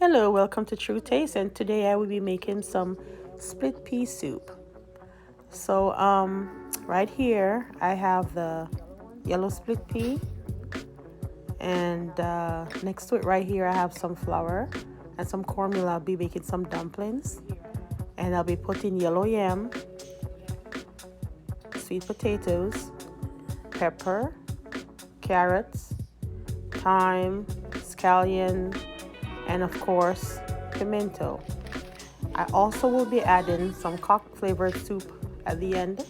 Hello, welcome to True Taste, and today I will be making some split pea soup. So, right here I have the yellow split pea, and next to it right here I have some flour and some cornmeal. I'll be making some dumplings, and I'll be putting yellow yam, sweet potatoes, pepper, carrots, thyme, scallion, and of course pimento. I also will be adding some cock flavored soup at the end,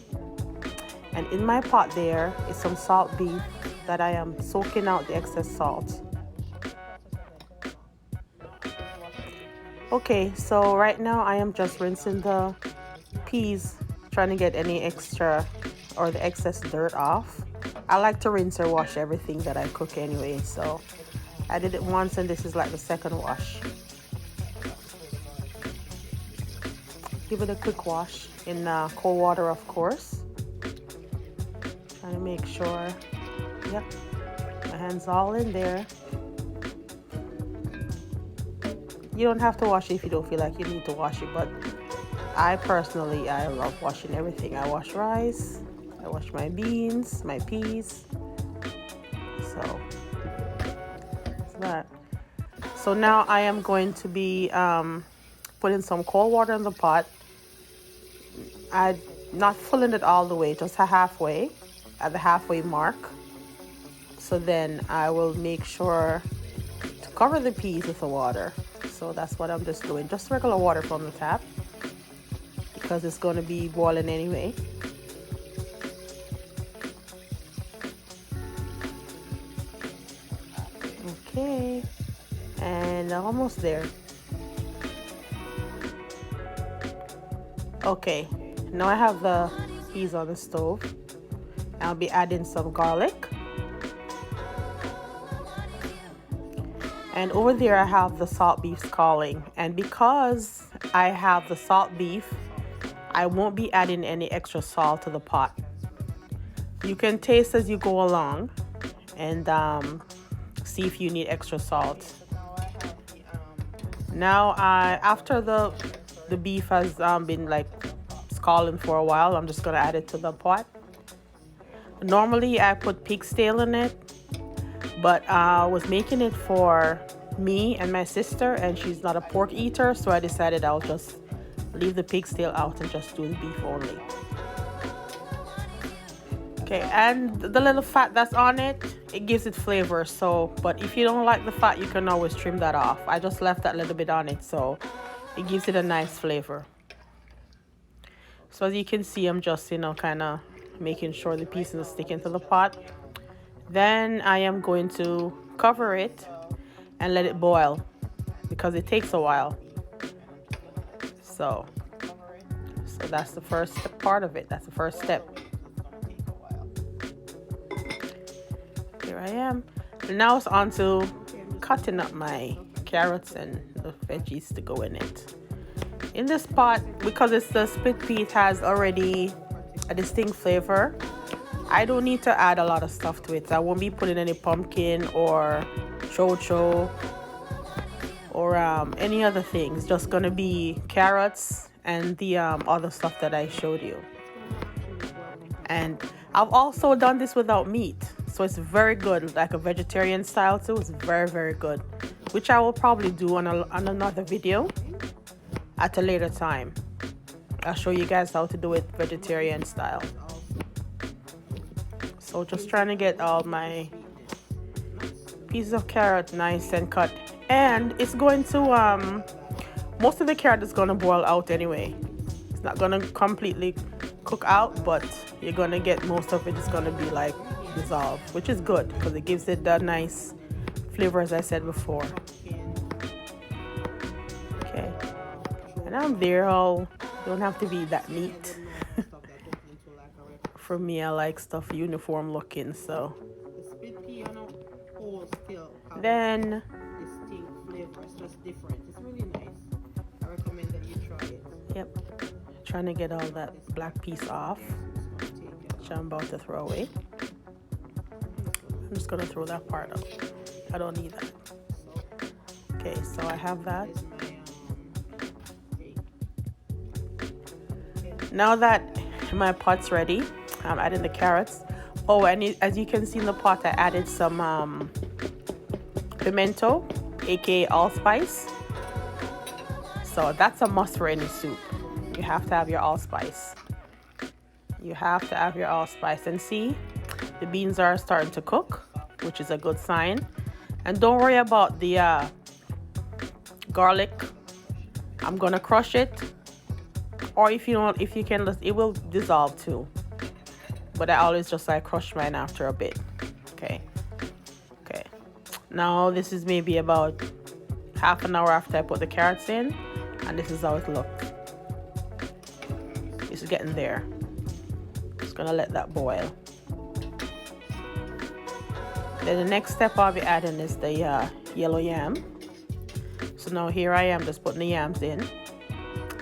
and in my pot there is some salt beef that I am soaking out the excess salt. Okay, so right now I am just rinsing the peas, trying to get any extra or the excess dirt off. I like to rinse or wash everything that I cook anyway, so I did it once and this is like the second wash. Give it a quick wash in cold water, of course. Trying to make sure, yep, my hand's all in there. You don't have to wash it if you don't feel like you need to wash it, but I love washing everything. I wash rice, I wash my beans, my peas. So that's that. So now I am going to be putting some cold water in the pot. I'm not filling it all the way, just halfway, at the halfway mark. So then I will make sure to cover the peas with the water. So that's what I'm just doing, just regular water from the tap, because it's going to be boiling anyway. Okay, and almost there. Okay, now I have the peas on the stove. I'll be adding some garlic. And over there I have the salt beef scalding. And because I have the salt beef, I won't be adding any extra salt to the pot. You can taste as you go along and see if you need extra salt. Now, after the beef has been like scalding for a while, I'm just gonna add it to the pot. Normally I put pig's tail in it, but I was making it for me and my sister, and she's not a pork eater, so I decided I'll just leave the pig's tail out and just do the beef only. Okay, and the little fat that's on it, it gives it flavor. So, but if you don't like the fat, you can always trim that off. I just left that little bit on it, so it gives it a nice flavor. So as you can see, I'm just, kind of making sure the pieces stick into the pot. Then I am going to cover it and let it boil, because it takes a while. So that's the first part of it. That's the first step. Here I am. And now it's on to cutting up my carrots and the veggies to go in it. In this pot, because it's the split pea, it has already a distinct flavor. I don't need to add a lot of stuff to it. I won't be putting any pumpkin or chocho or any other things. Just gonna be carrots and the other stuff that I showed you. And I've also done this without meat, so it's very good, like a vegetarian style too. It's very, very good, which I will probably do on another video at a later time. I'll show you guys how to do it vegetarian style. So just trying to get all my pieces of carrot nice and cut. And it's going to, most of the carrot is going to boil out anyway. It's not going to completely cook out, but you're going to get most of it is going to be like dissolved, which is good because it gives it that nice flavor, as I said before. Okay. And I'm there. Don't have to be that neat. For me, I like stuff uniform looking, so. Then distinct flavor. It's just different. It's really nice. I recommend that you try it. Yep. Trying to get all that black piece off, which I'm about to throw away. I'm just gonna throw that part out. I don't need that. Okay, so I have that. This is my cake. Now that my pot's ready, I'm adding the carrots. Oh, and as you can see in the pot, I added some pimento, aka allspice. So that's a must for any soup. You have to have your allspice. You have to have your allspice. And see, the beans are starting to cook, which is a good sign. And don't worry about the garlic. I'm gonna crush it, or if you don't, if you can, it will dissolve too. But I always just like crush mine after a bit. Okay. Now this is maybe about half an hour after I put the carrots in, and this is how it looks. It's getting there. Just gonna let that boil. Then the next step I'll be adding is the yellow yam. So now here I am just putting the yams in.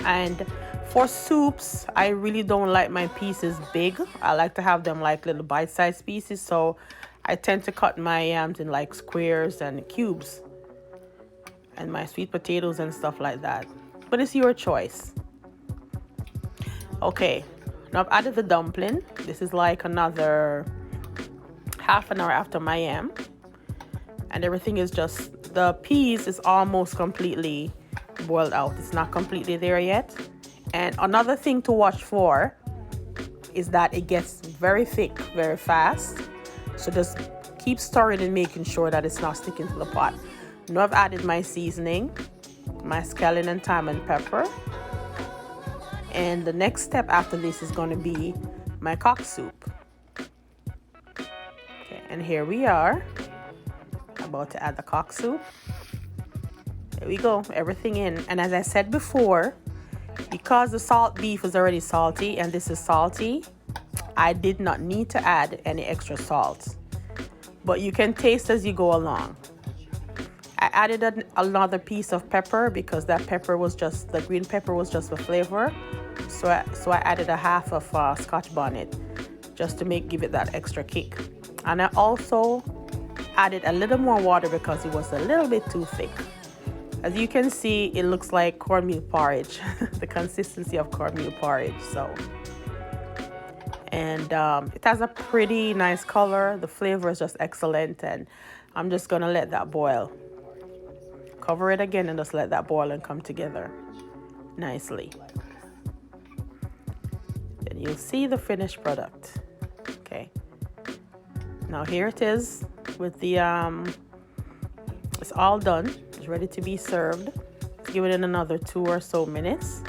And for soups, I really don't like my pieces big. I like to have them like little bite-sized pieces. So I tend to cut my yams in like squares and cubes. And my sweet potatoes and stuff like that. But it's your choice. Okay, now I've added the dumpling. This is like another half an hour after my yam. And everything is just, the peas is almost completely boiled out. It's not completely there yet. And another thing to watch for is that it gets very thick very fast. So just keep stirring and making sure that it's not sticking to the pot. Now I've added my seasoning, my scallion and thyme and pepper. And the next step after this is going to be my cock soup. Okay, and here we are, about to add the cock soup. There we go, everything in. And as I said before, because the salt beef is already salty and this is salty, I did not need to add any extra salt. But you can taste as you go along. I added another piece of pepper because that pepper was just, the green pepper was just for flavor. So I added a half of Scotch bonnet just to give it that extra kick. And I also added a little more water because it was a little bit too thick. As you can see, it looks like cornmeal porridge, the consistency of cornmeal porridge. So, and it has a pretty nice color. The flavor is just excellent, and I'm just gonna let that boil. Cover it again and just let that boil and come together nicely. Then you'll see the finished product. Okay. Now here it is with the it's all done. It's ready to be served. Let's give it in another 2 or so minutes.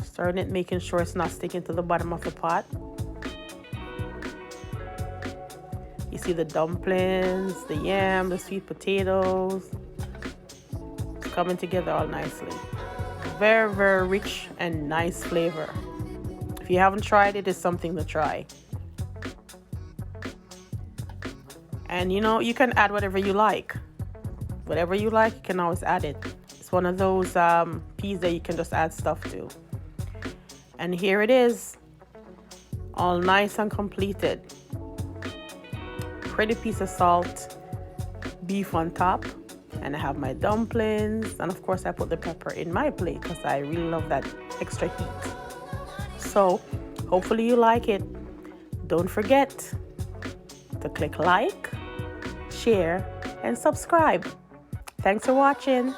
Stirring it, making sure it's not sticking to the bottom of the pot. You see the dumplings, the yam, the sweet potatoes. It's coming together all nicely. Very, very rich and nice flavor. If you haven't tried it, it's something to try. And you know, you can add whatever you like. Whatever you like, you can always add it. It's one of those peas that you can just add stuff to. And here it is, all nice and completed. Pretty piece of salt beef on top. And I have my dumplings. And of course, I put the pepper in my plate because I really love that extra heat. So hopefully you like it. Don't forget to click like, share, and subscribe. Thanks for watching.